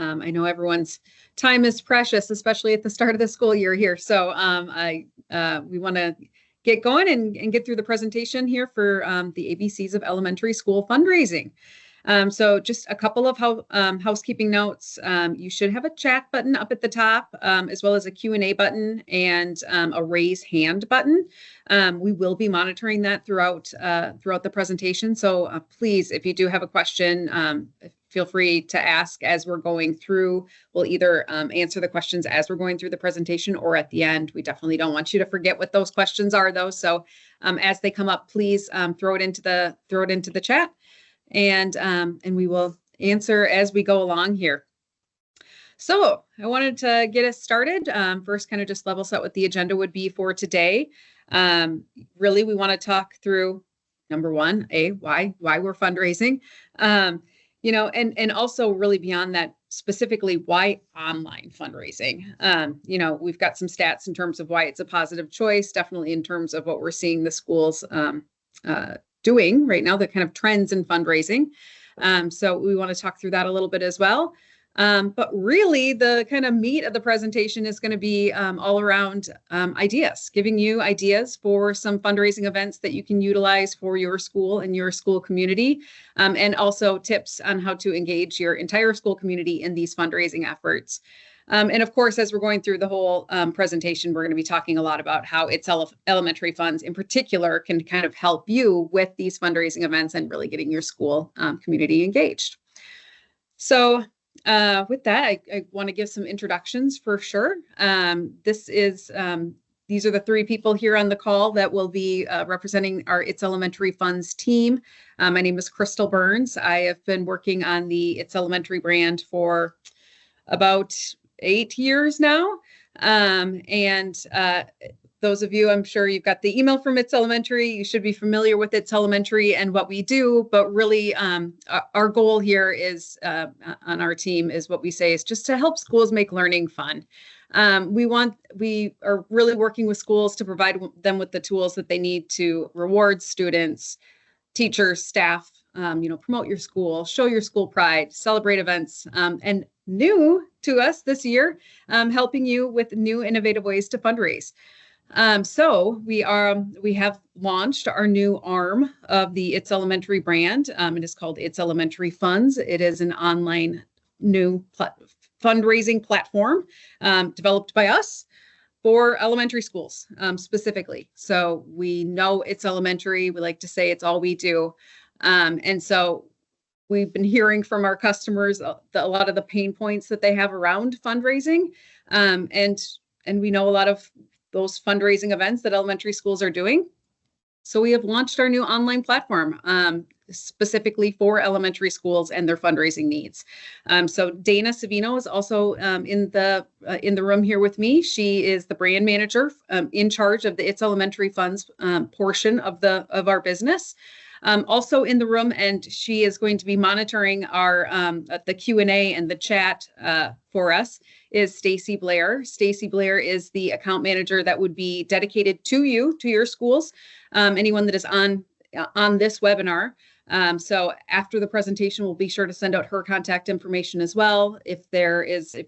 I know everyone's time is precious, especially at the start of the school year here. So we want to get going and get through the presentation here for the ABCs of elementary school fundraising. So just a couple of housekeeping notes. You should have a chat button up at the top, as well as a Q&A button and a raise hand button. We will be monitoring that throughout the presentation. So please, if you do have a question, feel free to ask as we're going through. We'll either answer the questions as we're going through the presentation or at the end. We definitely don't want you to forget what those questions are, though. So as they come up, please throw it into the chat. And we will answer as we go along here. So I wanted to get us started. First, kind of just level set what the agenda would be for today. Really, we want to talk through number one, why we're fundraising, and also really beyond that, specifically why online fundraising. We've got some stats in terms of why it's a positive choice, definitely in terms of what we're seeing the schools doing right now, the kind of trends in fundraising. So we want to talk through that a little bit as well. But really the kind of meat of the presentation is going to be all around ideas, giving you ideas for some fundraising events that you can utilize for your school and your school community, and also tips on how to engage your entire school community in these fundraising efforts. And of course, as we're going through the whole presentation, we're going to be talking a lot about how It's Elementary Funds in particular can kind of help you with these fundraising events and really getting your school community engaged. So with that, I want to give some introductions for sure. These are the three people here on the call that will be representing our It's Elementary Funds team. My name is Crystal Burns. I have been working on the It's Elementary brand for about 8 years now. Those of you, I'm sure you've got the email from It's Elementary. You should be familiar with It's Elementary and what we do, but really our goal here is on our team is what we say is just to help schools make learning fun. We are really working with schools to provide them with the tools that they need to reward students, teachers, staff, promote your school, show your school pride, celebrate events, and new to us this year, helping you with new innovative ways to fundraise. So we have launched our new arm of the It's Elementary brand. It is called It's Elementary Funds. It is an online new fundraising platform developed by us for elementary schools specifically. So we know It's Elementary. We like to say it's all we do. And so we've been hearing from our customers a lot of the pain points that they have around fundraising. And we know a lot of those fundraising events that elementary schools are doing. So we have launched our new online platform specifically for elementary schools and their fundraising needs. So Dana Savino is also in the room here with me. She is the brand manager in charge of the It's Elementary Funds portion of our business. Also in the room, and she is going to be monitoring our the Q&A and the chat for us, is Stacy Blair. Stacy Blair is the account manager that would be dedicated to your schools, anyone that is on this webinar. So after the presentation, we'll be sure to send out her contact information as well. If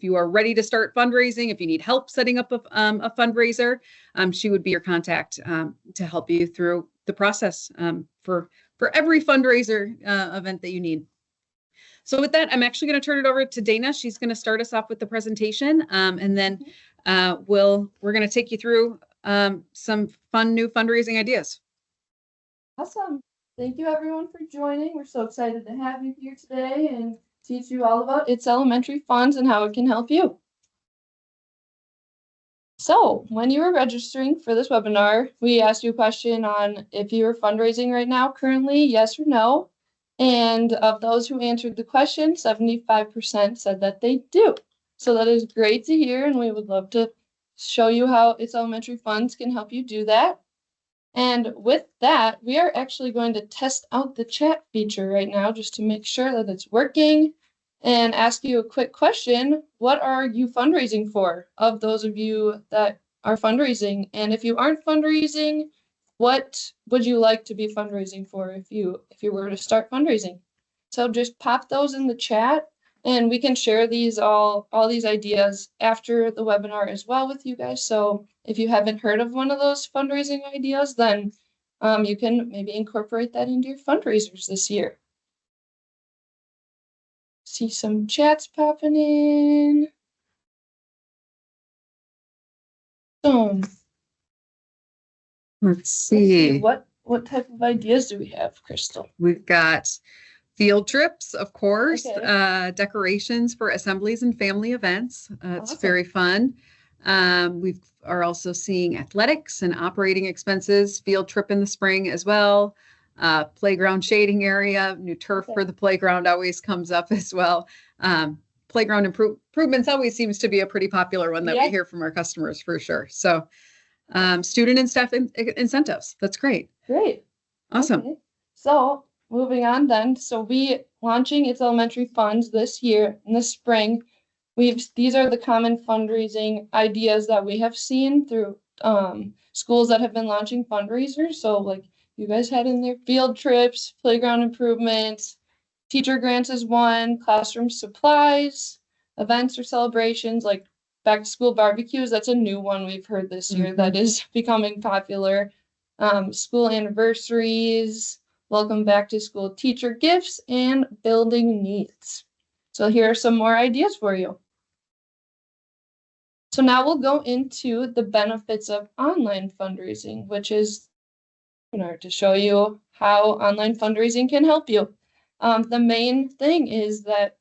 you are ready to start fundraising, if you need help setting up a fundraiser, she would be your contact to help you through the process for every fundraiser event that you need. So with that, I'm actually going to turn it over to Dana. She's going to start us off with the presentation, and then we're going to take you through some fun new fundraising ideas. Awesome. Thank you everyone for joining. We're so excited to have you here today and teach you all about It's Elementary Funds and how it can help you. So when you were registering for this webinar, we asked you a question on if you are fundraising right now, currently, yes or no. And of those who answered the question, 75% said that they do. So that is great to hear, and we would love to show you how It's Elementary Funds can help you do that. And with that, we are actually going to test out the chat feature right now just to make sure that it's working and ask you a quick question. What are you fundraising for, of those of you that are fundraising? And if you aren't fundraising, what would you like to be fundraising for if you were to start fundraising? So just pop those in the chat. And we can share all these ideas after the webinar as well with you guys. So if you haven't heard of one of those fundraising ideas, then you can maybe incorporate that into your fundraisers this year. See some chats popping in. Let's see. What type of ideas do we have, Crystal? We've got field trips, of course, Okay. decorations for assemblies and family events. It's Awesome. very fun. We are also seeing athletics and operating expenses, field trip in the spring as well. Playground shading area, new turf Okay. for the playground always comes up as well. Playground improvements always seems to be a pretty popular one that we hear from our customers for sure. So student and staff incentives. That's great. Great. Awesome. Okay. So moving on then. So we launching It's Elementary Funds this year in the spring. These are the common fundraising ideas that we have seen through schools that have been launching fundraisers. So like you guys had in there field trips, playground improvements, teacher grants is one, classroom supplies, events or celebrations like back to school barbecues. That's a new one we've heard this year that is becoming popular. School anniversaries, welcome back to school teacher gifts, and building needs. So here are some more ideas for you. So now we'll go into the benefits of online fundraising, which is to show you how online fundraising can help you. The main thing is that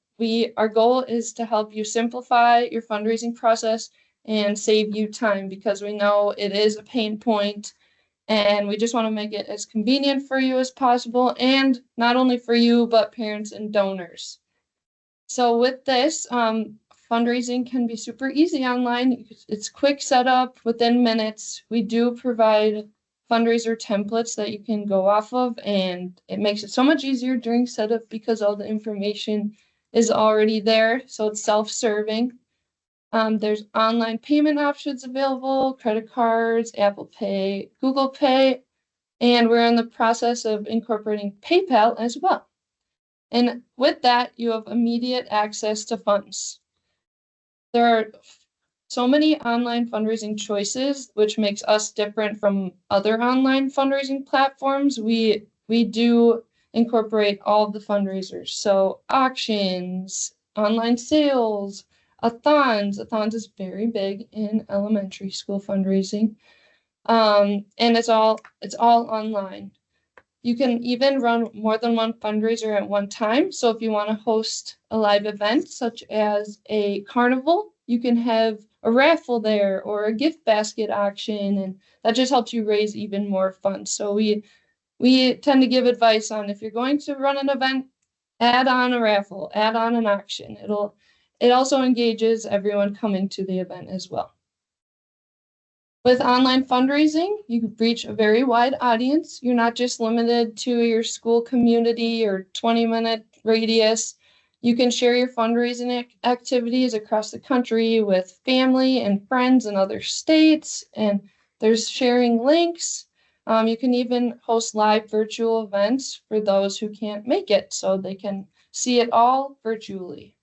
our goal is to help you simplify your fundraising process and save you time because we know it is a pain point and we just want to make it as convenient for you as possible and not only for you, but parents and donors. So with this, fundraising can be super easy online. It's quick setup within minutes. We do provide fundraiser templates that you can go off of, and it makes it so much easier during setup because all the information is already there. So it's self-serving. There's online payment options available, credit cards, Apple Pay, Google Pay, and we're in the process of incorporating PayPal as well. And with that, you have immediate access to funds. There are so many online fundraising choices, which makes us different from other online fundraising platforms. We do incorporate all of the fundraisers. So auctions, online sales, a-thons. A-thons is very big in elementary school fundraising. And it's all online. You can even run more than one fundraiser at one time. So if you want to host a live event, such as a carnival, you can have a raffle there or a gift basket auction, and that just helps you raise even more funds. So we tend to give advice on if you're going to run an event, add on a raffle, add on an auction. It also engages everyone coming to the event as well. With online fundraising, you can reach a very wide audience. You're not just limited to your school community or 20-minute radius. You can share your fundraising activities across the country with family and friends in other states, and there's sharing links. You can even host live virtual events for those who can't make it, so they can see it all virtually.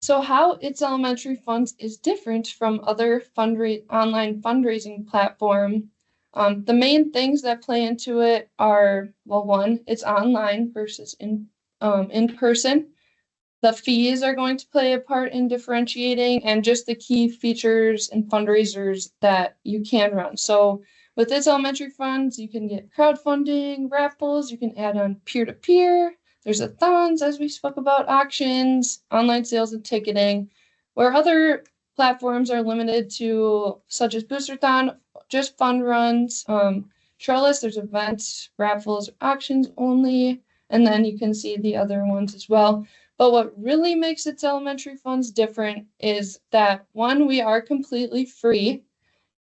So how It's Elementary Funds is different from other online fundraising platform. The main things that play into it are, well, one, it's online versus in person. The fees are going to play a part in differentiating and just the key features and fundraisers that you can run. So with It's Elementary Funds, you can get crowdfunding, raffles, you can add on peer-to-peer, there's a-thons, as we spoke about, auctions, online sales and ticketing, where other platforms are limited to, such as Boosterthon, just fund runs. Trellis, there's events, raffles, auctions only, and then you can see the other ones as well. But what really makes It's Elementary Funds different is that, one, we are completely free,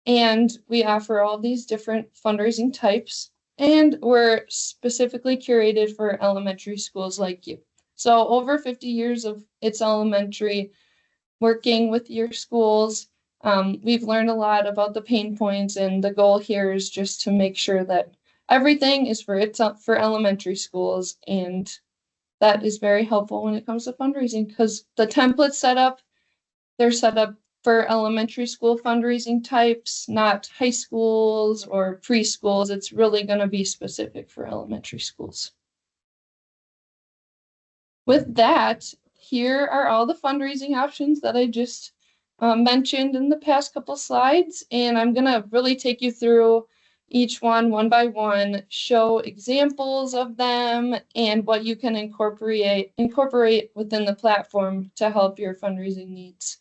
and we offer all these different fundraising types. And we're specifically curated for elementary schools like you. So over 50 years of It's Elementary working with your schools, we've learned a lot about the pain points, and the goal here is just to make sure that everything is for elementary schools, and that is very helpful when it comes to fundraising, because the templates they're set up for elementary school fundraising types, not high schools or preschools. It's really going to be specific for elementary schools. With that, here are all the fundraising options that I just mentioned in the past couple slides, and I'm going to really take you through each one by one, show examples of them and what you can incorporate within the platform to help your fundraising needs.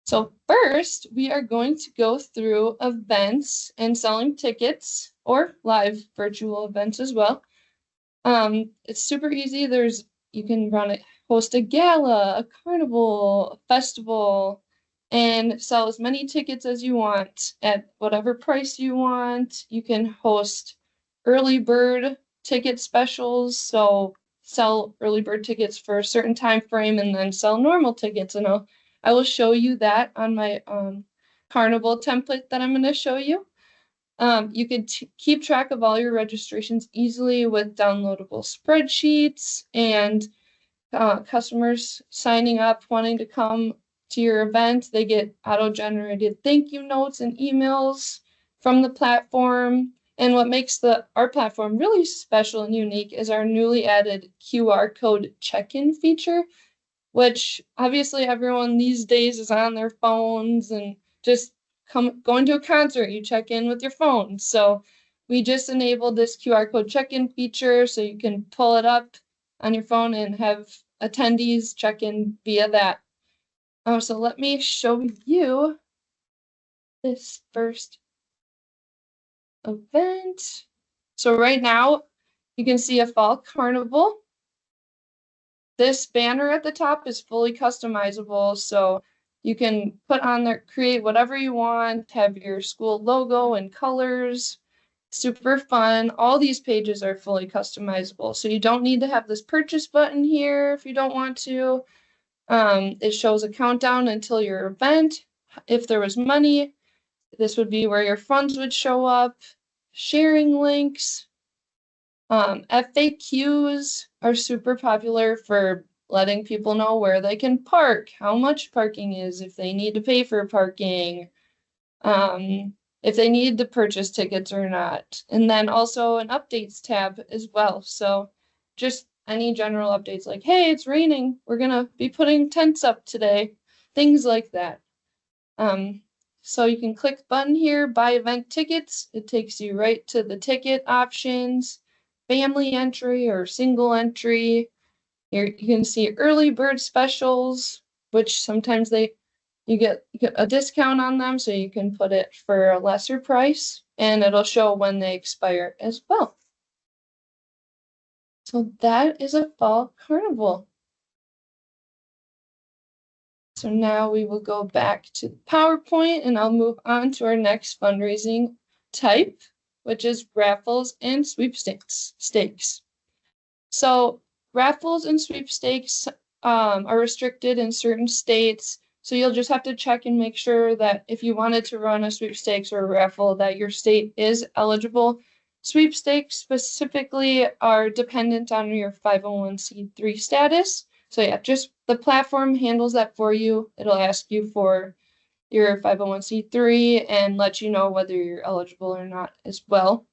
So first, we are going to go through events and selling tickets, or live virtual events as well. It's super easy. You can host a gala, a carnival, a festival, and sell as many tickets as you want at whatever price you want. You can host early bird ticket specials, so sell early bird tickets for a certain time frame and then sell normal tickets. And I will show you that on my carnival template that I'm going to show you. You can keep track of all your registrations easily with downloadable spreadsheets, and customers signing up wanting to come to your event, they get auto-generated thank you notes and emails from the platform. And what makes our platform really special and unique is our newly added QR code check-in feature, which obviously everyone these days is on their phones, and just going to a concert, you check in with your phone. So we just enabled this QR code check-in feature so you can pull it up on your phone and have attendees check in via that. So let me show you this first event. So right now you can see a fall carnival. This banner at the top is fully customizable, so you can put on there, create whatever you want, have your school logo and colors. Super fun. All these pages are fully customizable, so you don't need to have this purchase button here if you don't want to. It shows a countdown until your event. If there was money, this would be where your funds would show up. Sharing links. FAQs are super popular for letting people know where they can park, how much parking is, if they need to pay for parking, if they need to purchase tickets or not. And then also an updates tab as well. So just any general updates like, hey, it's raining, we're gonna be putting tents up today, things like that. So you can click the button here, buy event tickets. It takes you right to the ticket options, family entry or single entry. Here you can see early bird specials, which sometimes you get a discount on them, so you can put it for a lesser price, and it'll show when they expire as well. So that is a fall carnival. So now we will go back to the PowerPoint, and I'll move on to our next fundraising type, which is raffles and sweepstakes. So raffles and sweepstakes are restricted in certain states. So you'll just have to check and make sure that if you wanted to run a sweepstakes or a raffle, that your state is eligible. Sweepstakes specifically are dependent on your 501c3 status. So yeah, just the platform handles that for you. It'll ask you for your 501c3 and let you know whether you're eligible or not as well.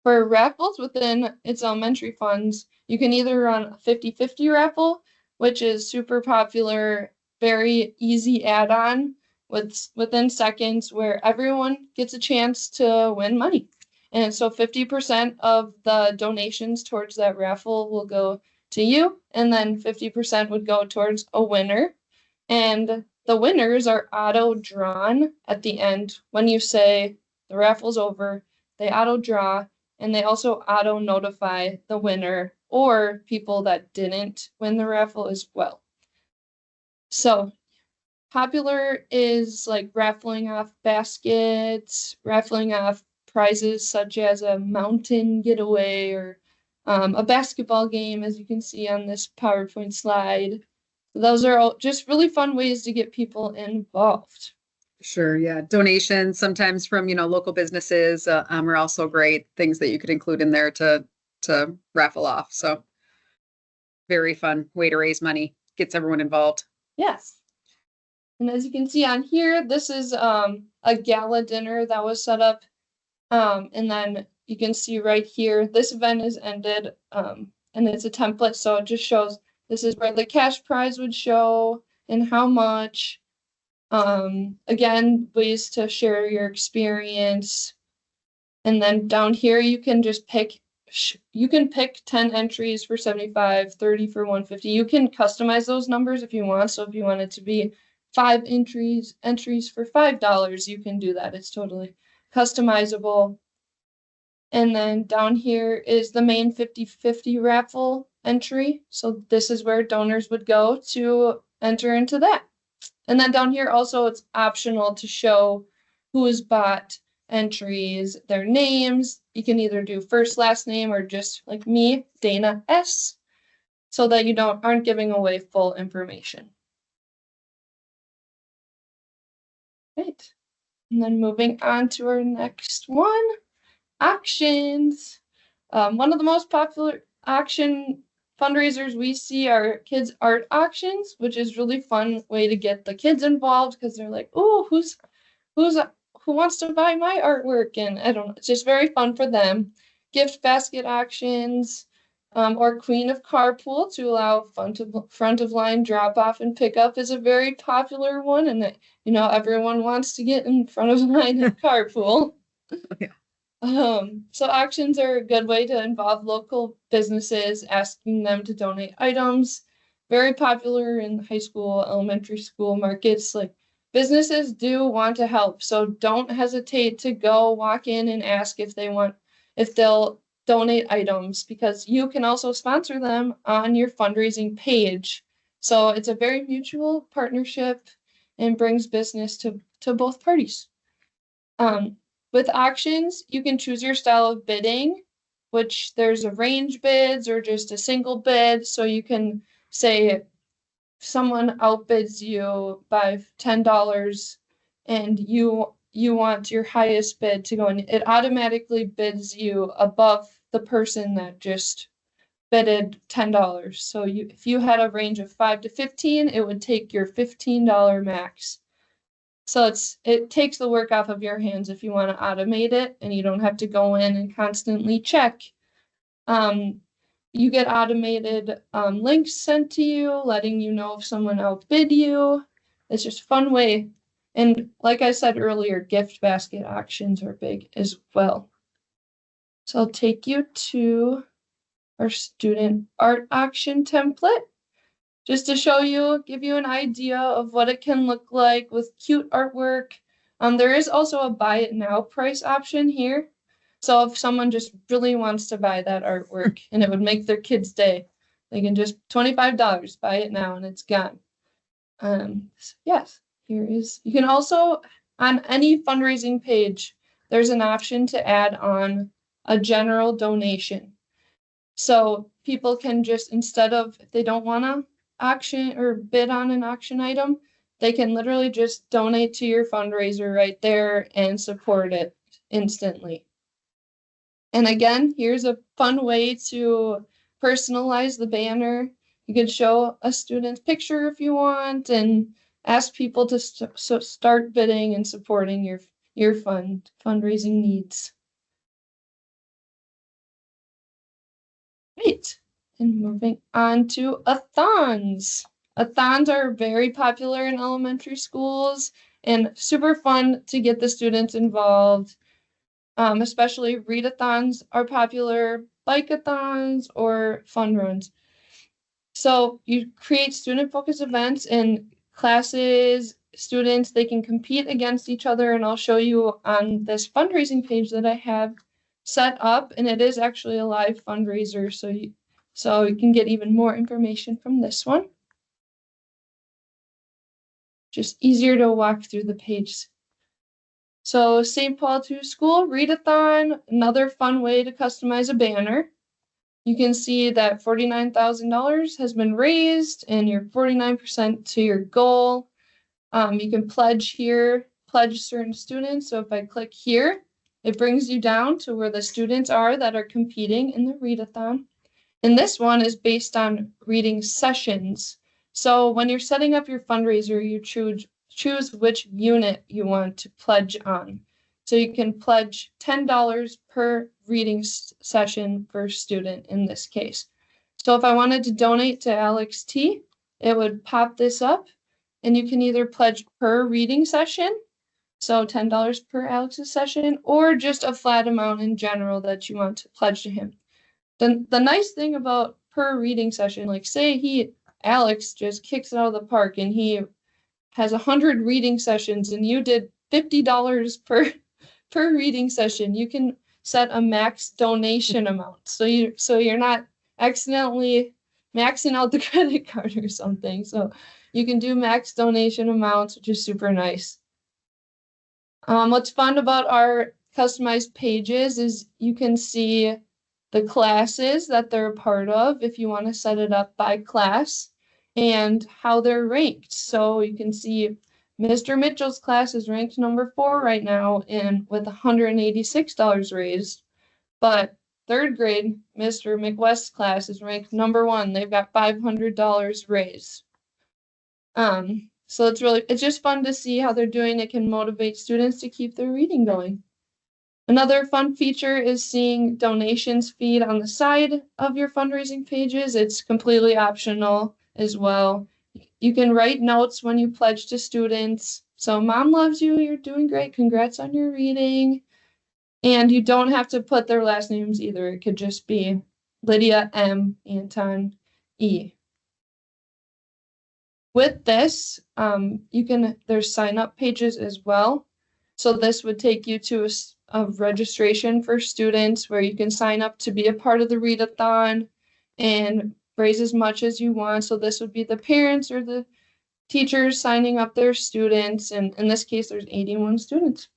For raffles within its elementary funds, you can either run a 50/50 raffle, which is super popular, very easy add-on within seconds, where everyone gets a chance to win money. And so 50% of the donations towards that raffle will go to you, and then 50% would go towards a winner. And the winners are auto drawn at the end. When you say the raffle's over, they auto draw, and they also auto notify the winner or people that didn't win the raffle as well. So popular is like raffling off baskets, raffling off prizes such as a mountain getaway or a basketball game, as you can see on this PowerPoint slide. Those are all just really fun ways to get people involved. Sure, yeah. Donations sometimes from, local businesses are also great things that you could include in there to to raffle off. So very fun way to raise money, gets everyone involved. Yes. And as you can see on here, this is a gala dinner that was set up. And then you can see right here, this event is ended, and it's a template. So it just shows this is where the cash prize would show and how much. Again, ways to share your experience. And then down here, you can just pick, you can pick 10 entries for 75, 30 for 150. You can customize those numbers if you want. So if you want it to be 5 entries for $5, you can do that. It's totally customizable. And then down here is the main 50/50 raffle entry. So this is where donors would go to enter into that. And then down here also it's optional to show who has bought entries, their names. You can either do first, last name, or just like me, Dana S, so that you aren't giving away full information. Right. And then moving on to our next one, auctions. One of the most popular auction fundraisers we see are kids' art auctions, which is really fun way to get the kids involved because they're like, oh, who wants to buy my artwork? And I don't know, it's just very fun for them. Gift basket auctions, or Queen of Carpool to allow front of line drop off and pickup is a very popular one, and that everyone wants to get in front of line and carpool. Yeah. So auctions are a good way to involve local businesses, asking them to donate items. Very popular in high school, elementary school markets. Like businesses do want to help, so don't hesitate to go walk in and ask if they'll donate items, because you can also sponsor them on your fundraising page. So it's a very mutual partnership and brings business to both parties. With auctions, you can choose your style of bidding, which there's a range bids or just a single bid. So you can say someone outbids you by $10 and you want your highest bid to go in. It automatically bids you above the person that just bidded $10. So if you had a range of 5 to 15, it would take your $15 max. So it takes the work off of your hands if you want to automate it and you don't have to go in and constantly check. You get automated links sent to you, letting you know if someone outbid you. It's just a fun way. And like I said earlier, gift basket auctions are big as well. So I'll take you to our student art auction template, just to give you an idea of what it can look like with cute artwork. There is also a buy it now price option here. So if someone just really wants to buy that artwork and it would make their kid's day, they can just $25, buy it now, and it's gone. Yes, you can also, on any fundraising page, there's an option to add on a general donation. So people can just, instead of, if they don't want to auction or bid on an auction item, they can literally just donate to your fundraiser right there and support it instantly. And again, here's a fun way to personalize the banner. You can show a student's picture if you want and ask people to start bidding and supporting your fundraising needs. Great. And moving on to a-thons. A-thons are very popular in elementary schools and super fun to get the students involved. Especially readathons are popular, bike-a-thons, or fun runs. So you create student-focused events and classes, students, they can compete against each other, and I'll show you on this fundraising page that I have set up, and it is actually a live fundraiser, so you can get even more information from this one. Just easier to walk through the page. So St. Paul II School Readathon, another fun way to customize a banner. You can see that $49,000 has been raised and you're 49% to your goal. You can pledge here, pledge certain students. So if I click here, It brings you down to where the students are that are competing in the readathon. And this one is based on reading sessions. So when you're setting up your fundraiser, you choose which unit you want to pledge on. So you can pledge $10 per reading session per student in this case. So if I wanted to donate to Alex T, it would pop this up, and you can either pledge per reading session, so $10 per Alex's session, or just a flat amount in general that you want to pledge to him. The nice thing about per reading session, like say Alex just kicks it out of the park and he has 100 reading sessions and you did $50 per reading session, you can set a max donation amount. So you're not accidentally maxing out the credit card or something. So you can do max donation amounts, which is super nice. What's fun about our customized pages is you can see the classes that they're a part of if you want to set it up by class and how they're ranked. So you can see Mr. Mitchell's class is ranked number 4 right now and with $186 raised. But third grade, Mr. McWest's class is ranked number 1. They've got $500 raised. So it's just fun to see how they're doing. It can motivate students to keep their reading going. Another fun feature is seeing donations feed on the side of your fundraising pages. It's completely optional as well. You can write notes when you pledge to students. So mom loves you, you're doing great, congrats on your reading. And you don't have to put their last names either. It could just be Lydia M. Anton E. With this, there's sign up pages as well. So this would take you to a registration for students where you can sign up to be a part of the readathon and raise as much as you want. So this would be the parents or the teachers signing up their students. And in this case, there's 81 students.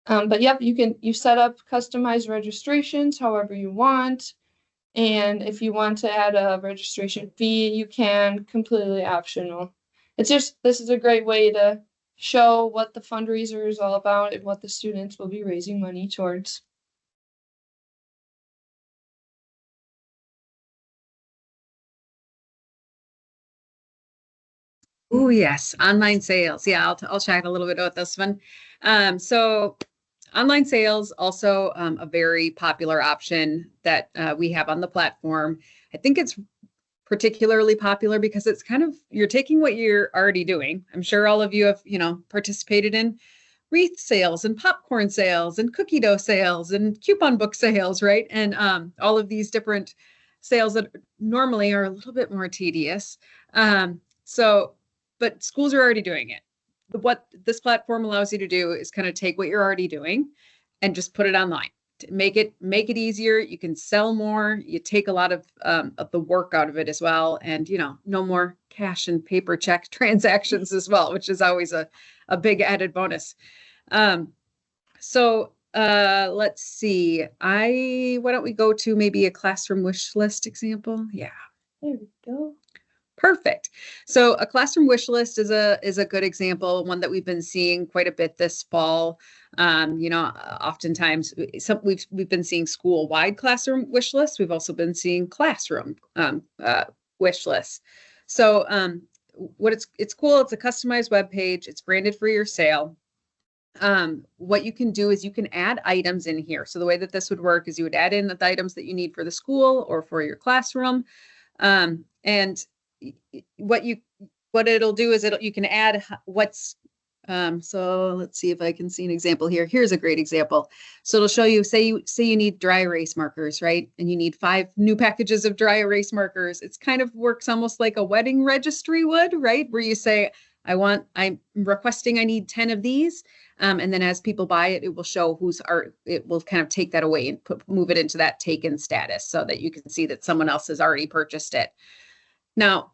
But yep, you set up customized registrations however you want. And if you want to add a registration fee, you can, completely optional. This is a great way to show what the fundraiser is all about and what the students will be raising money towards. Oh, yes. Online sales. Yeah, I'll chat a little bit about this one. So online sales, also a very popular option that we have on the platform. I think it's particularly popular because it's kind of, you're taking what you're already doing. I'm sure all of you have, participated in wreath sales and popcorn sales and cookie dough sales and coupon book sales, right? And all of these different sales that normally are a little bit more tedious. But schools are already doing it. What this platform allows you to do is kind of take what you're already doing and just put it online. Make it easier. You can sell more. You take a lot of the work out of it as well. And, no more cash and paper check transactions as well, which is always a big added bonus. So let's see. Why don't we go to maybe a classroom wish list example? Yeah. There we go. Perfect. So a classroom wish list is a good example, one that we've been seeing quite a bit this fall. Oftentimes we've been seeing school-wide classroom wish lists. We've also been seeing classroom wish lists. So it's cool. It's a customized web page. It's branded for your sale. What you can do is you can add items in here. So the way that this would work is you would add in the items that you need for the school or for your classroom. And what it'll do is you can add what's, so let's see if I can see an example here. Here's a great example. So it'll show you, say you need dry erase markers, right? And you need 5 new packages of dry erase markers. It's kind of works almost like a wedding registry would, right? Where you say, I'm requesting, I need 10 of these. And then as people buy it, it will show it will kind of take that away and move it into that taken status so that you can see that someone else has already purchased it. Now,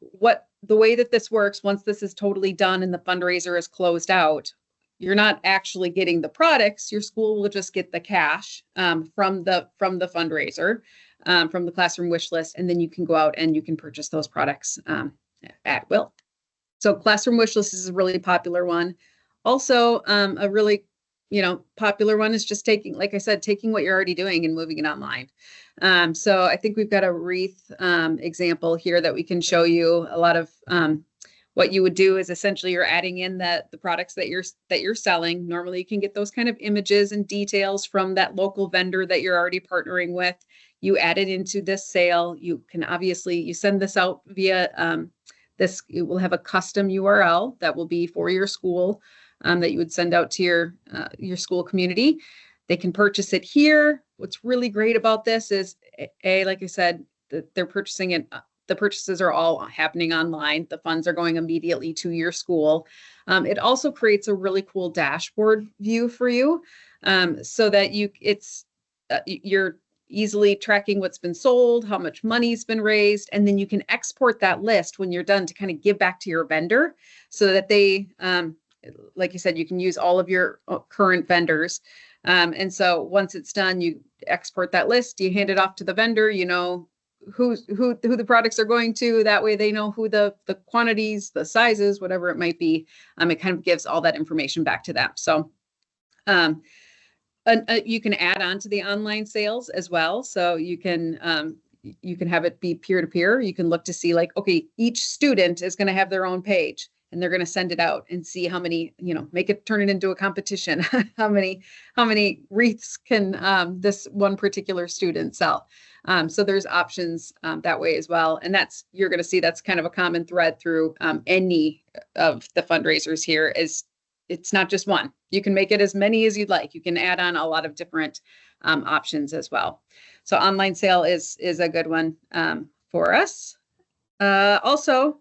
the way that this works, once this is totally done and the fundraiser is closed out, you're not actually getting the products. Your school will just get the cash from the fundraiser, from the classroom wish list, and then you can go out and you can purchase those products at will. So classroom wish list is a really popular one. Also, a really popular one is just taking, like I said, taking what you're already doing and moving it online. So I think we've got a wreath example here that we can show you. A lot of what you would do is essentially you're adding in the products that you're selling. Normally you can get those kind of images and details from that local vendor that you're already partnering with. You add it into this sale. You can obviously, you send this out via it will have a custom URL that will be for your school that you would send out to your school community. They can purchase it here. What's really great about this is, like I said, they're purchasing it. The purchases are all happening online. The funds are going immediately to your school. It also creates a really cool dashboard view for you, so that you're easily tracking what's been sold, how much money's been raised, and then you can export that list when you're done to kind of give back to your vendor, so that they, like you said, you can use all of your current vendors. And so once it's done, you export that list, you hand it off to the vendor, who the products are going to. That way they know who the quantities, the sizes, whatever it might be. It kind of gives all that information back to them. So you can add on to the online sales as well. So you can have it be peer-to-peer. You can look to see, like, okay, each student is going to have their own page, and they're going to send it out and see how many, turn it into a competition. how many wreaths can this one particular student sell? So there's options that way as well. And you're going to see that's kind of a common thread through any of the fundraisers here. Is it's not just one. You can make it as many as you'd like. You can add on a lot of different options as well. So online sale is a good one for us. Also,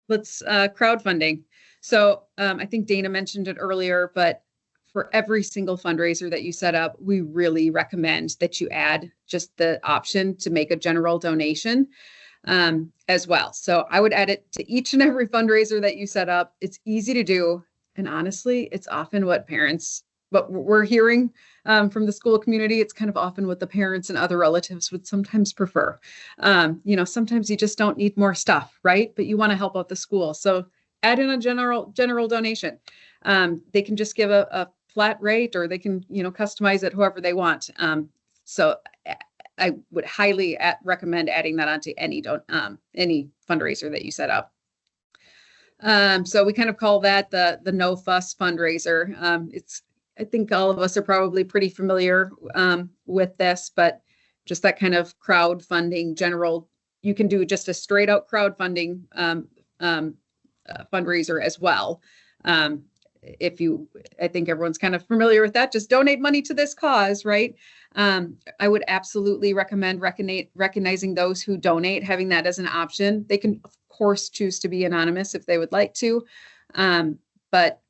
let's crowdfunding. So I think Dana mentioned it earlier, but for every single fundraiser that you set up, we really recommend that you add just the option to make a general donation as well. So I would add it to each and every fundraiser that you set up. It's easy to do. And honestly, it's often what we're hearing from the school community. It's kind of often what the parents and other relatives would sometimes prefer. Sometimes you just don't need more stuff, right? But you want to help out the school. So add in a general donation. They can just give a flat rate, or they can, customize it however they want. So I would highly recommend adding that onto any fundraiser that you set up. So we kind of call that the no fuss fundraiser. I think all of us are probably pretty familiar with this, but just that kind of crowdfunding general, you can do just a straight out crowdfunding fundraiser as well. I think everyone's kind of familiar with that. Just donate money to this cause, right? I would absolutely recommend recognizing those who donate, having that as an option. They can, of course, choose to be anonymous if they would like to. But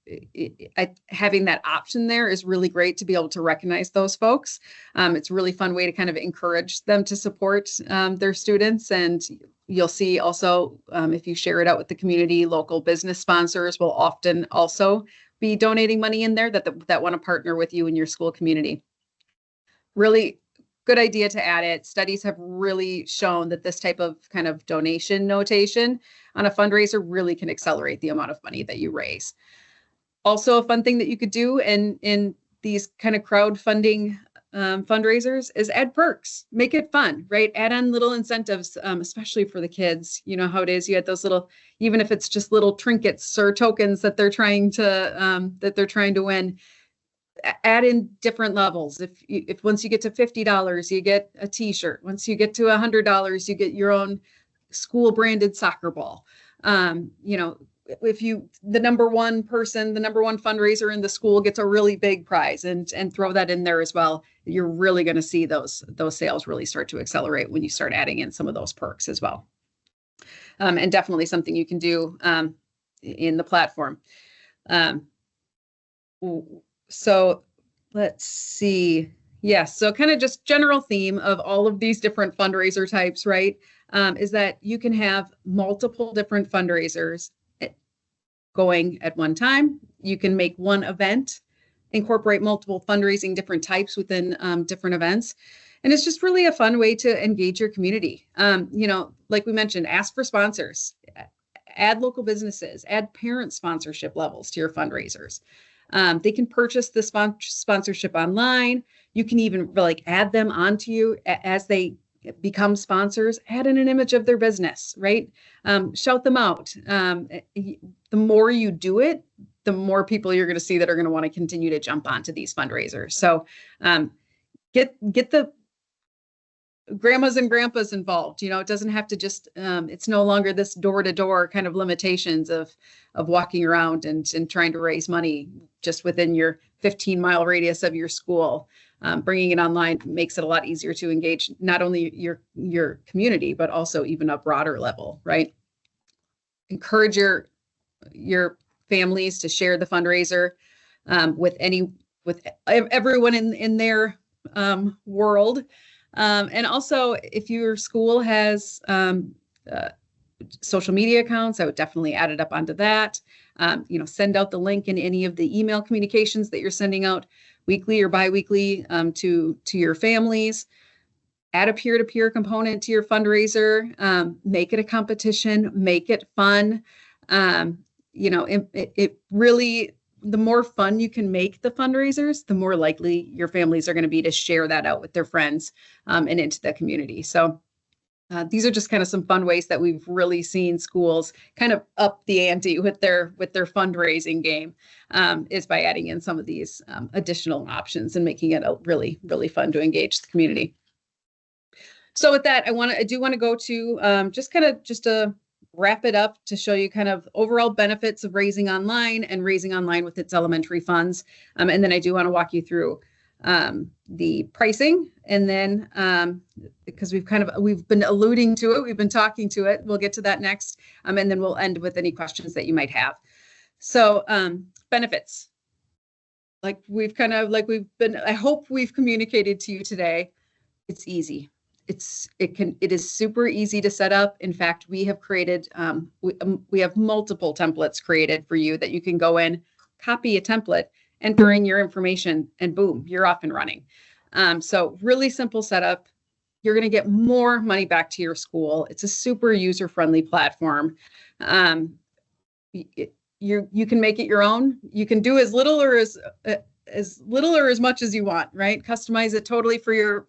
having that option there is really great to be able to recognize those folks. It's a really fun way to kind of encourage them to support their students. And you'll see also, if you share it out with the community, local business sponsors will often also be donating money in there that want to partner with you in your school community. Really good idea to add it. Studies have really shown that this type of kind of donation notation on a fundraiser really can accelerate the amount of money that you raise. Also, a fun thing that you could do in these kind of crowdfunding fundraisers is add perks. Make it fun, right? Add on little incentives, especially for the kids. You know how it is. You had those little, even if it's just little trinkets or tokens that they're trying to win. Add in different levels. If once you get to $50, you get a T-shirt. Once you get to $100, you get your own school branded soccer ball. If the number one fundraiser in the school gets a really big prize, and throw that in there as well, you're really going to see those sales really start to accelerate when you start adding in some of those perks as well. And definitely something you can do in the platform. So let's see. Yes. So kind of just general theme of all of these different fundraiser types, right? Is that you can have multiple different fundraisers going at one time. You can make one event, incorporate multiple fundraising different types within different events. And it's just really a fun way to engage your community. Like we mentioned, ask for sponsors, add local businesses, add parent sponsorship levels to your fundraisers. They can purchase the sponsorship online. You can even like add them onto you as they become sponsors, add in an image of their business, right? Shout them out. The more you do it, the more people you're going to see that are going to want to continue to jump onto these fundraisers. So get the grandmas and grandpas involved. It doesn't have to just, it's no longer this door-to-door kind of limitations of walking around and trying to raise money just within your 15-mile radius of your school. Bringing it online makes it a lot easier to engage not only your community, but also even a broader level, right? Encourage your families to share the fundraiser with everyone in their world. And also, if your school has social media accounts, I would definitely add it up onto that. Send out the link in any of the email communications that you're sending out weekly or biweekly to your families. Add a peer-to-peer component to your fundraiser. Make it a competition. Make it fun. It really, the more fun you can make the fundraisers, the more likely your families are going to be to share that out with their friends and into the community. So these are just kind of some fun ways that we've really seen schools kind of up the ante with their fundraising game, is by adding in some of these additional options and making it really, really fun to engage the community. So with that, I do want to go to just to wrap it up to show you kind of overall benefits of raising online and raising online with its elementary funds. And then I do want to walk you through the pricing, and then because we've been alluding to it, we've been talking to it. We'll get to that next, and then we'll end with any questions that you might have. So benefits, I hope we've communicated to you today. It's easy. It is super easy to set up. In fact, we have created, we have multiple templates created for you that you can go in, copy a template, enter in your information, and boom, you're off and running. So really simple setup. You're going to get more money back to your school. It's a super user-friendly platform. You can make it your own. You can do as little or as much as you want, right? Customize it totally for your,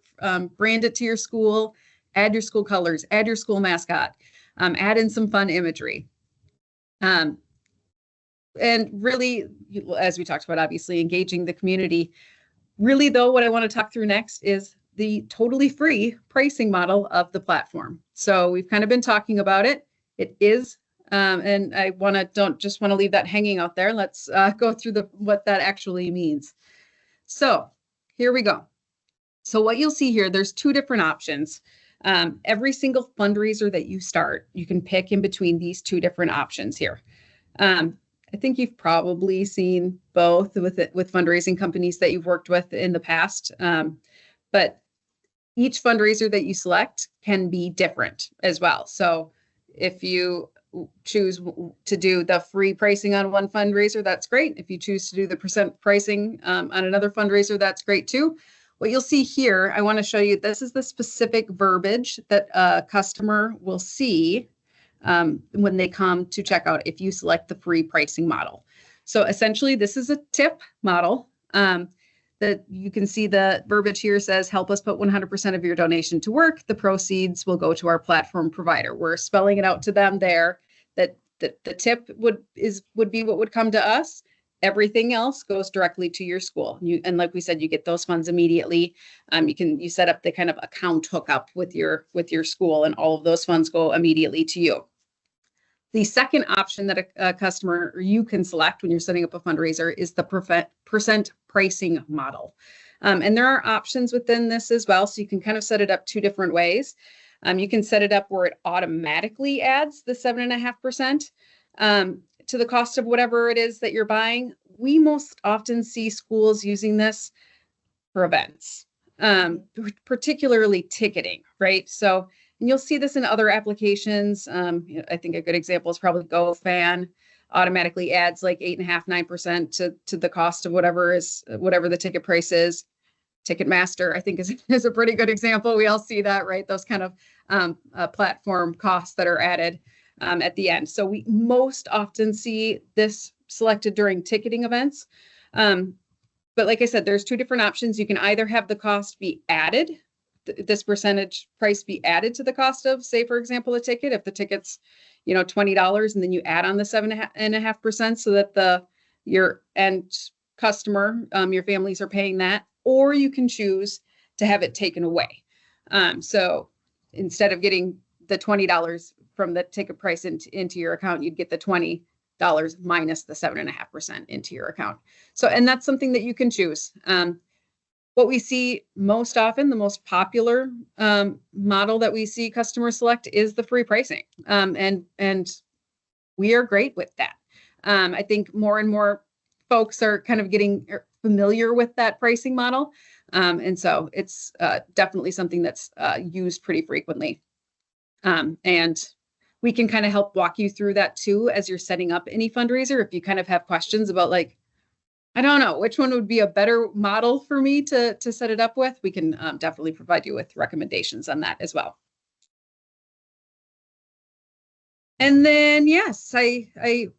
brand it to your school, add your school colors, add your school mascot, add in some fun imagery. And really, as we talked about, obviously engaging the community. Really though, what I want to talk through next is the totally free pricing model of the platform. So we've kind of been talking about it. It is, and I don't just want to leave that hanging out there. Let's go through what that actually means. So here we go. So what you'll see here, there's two different options. Every single fundraiser that you start, you can pick in between these two different options here. I think you've probably seen both with fundraising companies that you've worked with in the past. But each fundraiser that you select can be different as well. So if you choose to do the free pricing on one fundraiser, that's great. If you choose to do the percent pricing on another fundraiser, that's great too. What you'll see here, I want to show you, this is the specific verbiage that a customer will see when they come to check out if you select the free pricing model. So essentially, this is a tip model that you can see the verbiage here says, help us put 100% of your donation to work. The proceeds will go to our platform provider. We're spelling it out to them there that the tip would be what would come to us. Everything else goes directly to your school. And like we said, you get those funds immediately. You set up the kind of account hookup with your school, and all of those funds go immediately to you. The second option that a customer or you can select when you're setting up a fundraiser is the percent pricing model. And there are options within this as well. So you can kind of set it up two different ways. You can set it up where it automatically adds the 7.5% to the cost of whatever it is that you're buying. We most often see schools using this for events, particularly ticketing, right? So, and you'll see this in other applications. I think a good example is probably GoFan automatically adds like 8.5%, 9% to the cost of whatever the ticket price is. Ticketmaster, I think, is a pretty good example. We all see that, right? Those kind of platform costs that are added at the end. So we most often see this selected during ticketing events. But like I said, there's two different options. You can either have the cost be added, this percentage price be added to the cost of, say, for example, a ticket. If the ticket's, $20, and then you add on the 7.5% so that your end customer, your families are paying that, or you can choose to have it taken away. So instead of getting the $20 from the ticket price into your account, you'd get the $20 minus the 7.5% into your account. So, and that's something that you can choose. What we see most often, the most popular model that we see customers select is the free pricing. And we are great with that. I think more and more folks are kind of getting familiar with that pricing model. And so it's definitely something that's used pretty frequently. And we can kind of help walk you through that too as you're setting up any fundraiser. If you kind of have questions about, like, I don't know, which one would be a better model for me to set it up with, we can definitely provide you with recommendations on that as well. And then, yes, we've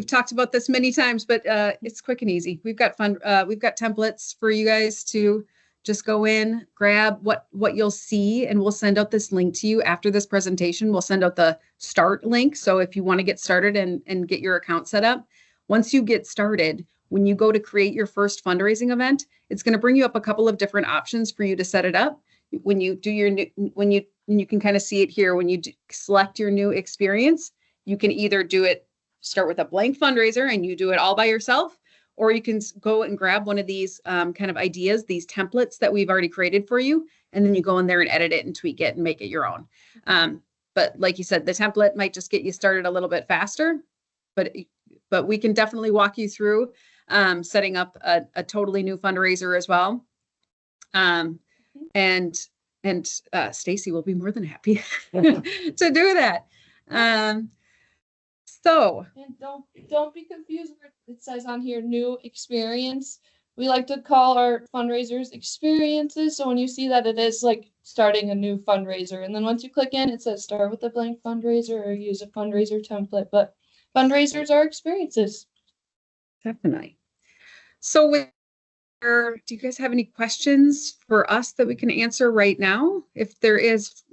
talked about this many times, but it's quick and easy. We've got templates for you guys to just go in, grab what you'll see, and we'll send out this link to you after this presentation. We'll send out the start link. So if you want to get started and get your account set up, once you get started, when you go to create your first fundraising event, it's going to bring you up a couple of different options for you to set it up. When you do you can kind of see it here, when you select your new experience, you can either start with a blank fundraiser and you do it all by yourself, or you can go and grab one of these kind of ideas, these templates that we've already created for you, and then you go in there and edit it and tweak it and make it your own. But like you said, the template might just get you started a little bit faster, but we can definitely walk you through setting up a totally new fundraiser as well. And Stacy will be more than happy to do that. So, and don't be confused where it says on here new experience. We like to call our fundraisers experiences. So when you see that, it is like starting a new fundraiser. And then once you click in, it says start with a blank fundraiser or use a fundraiser template. But fundraisers are experiences. Definitely. So do you guys have any questions for us that we can answer right now? If there is,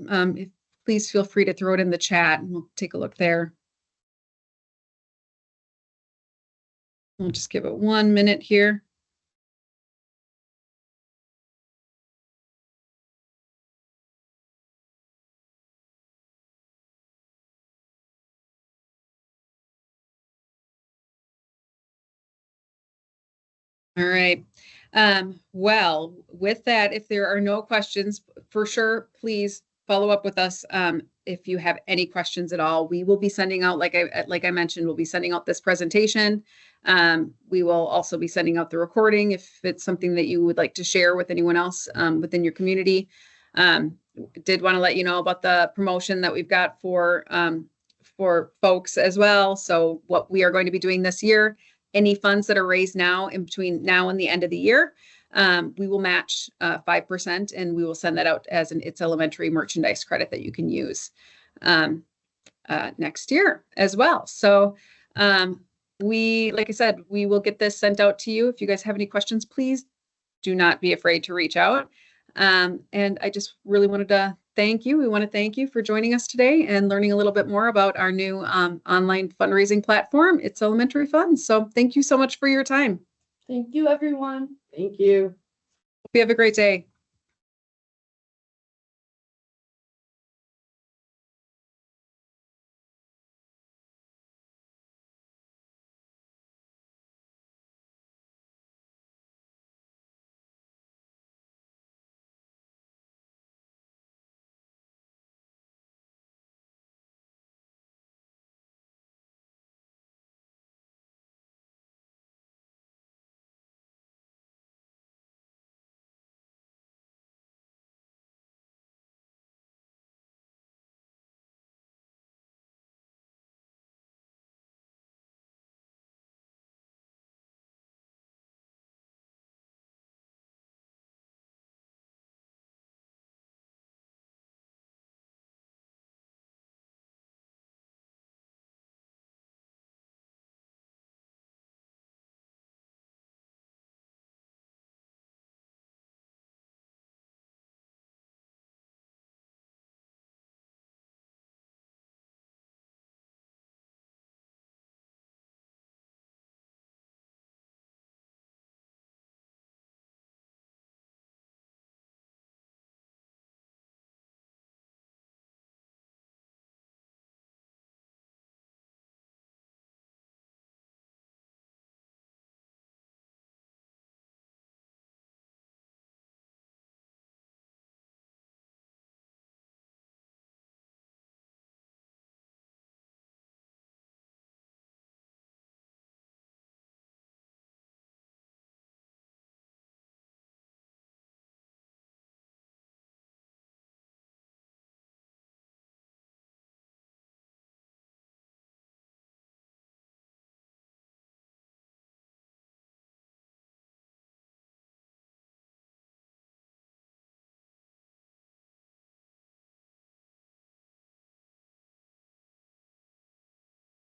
please feel free to throw it in the chat and we'll take a look there. I'll just give it 1 minute here. All right. Well, with that, if there are no questions, for sure, please follow up with us. If you have any questions at all, we will be sending out, like I mentioned, we'll be sending out this presentation. We will also be sending out the recording if it's something that you would like to share with anyone else within your community. Did want to let you know about the promotion that we've got for folks as well. So what we are going to be doing this year, any funds that are raised now in between now and the end of the year, we will match 5%, and we will send that out as an It's Elementary merchandise credit that you can use next year as well. So like I said, we will get this sent out to you. If you guys have any questions, please do not be afraid to reach out. And I just really wanted to thank you. We want to thank you for joining us today and learning a little bit more about our new online fundraising platform, It's Elementary Funds. So thank you so much for your time. Thank you, everyone. Thank you. Hope you have a great day.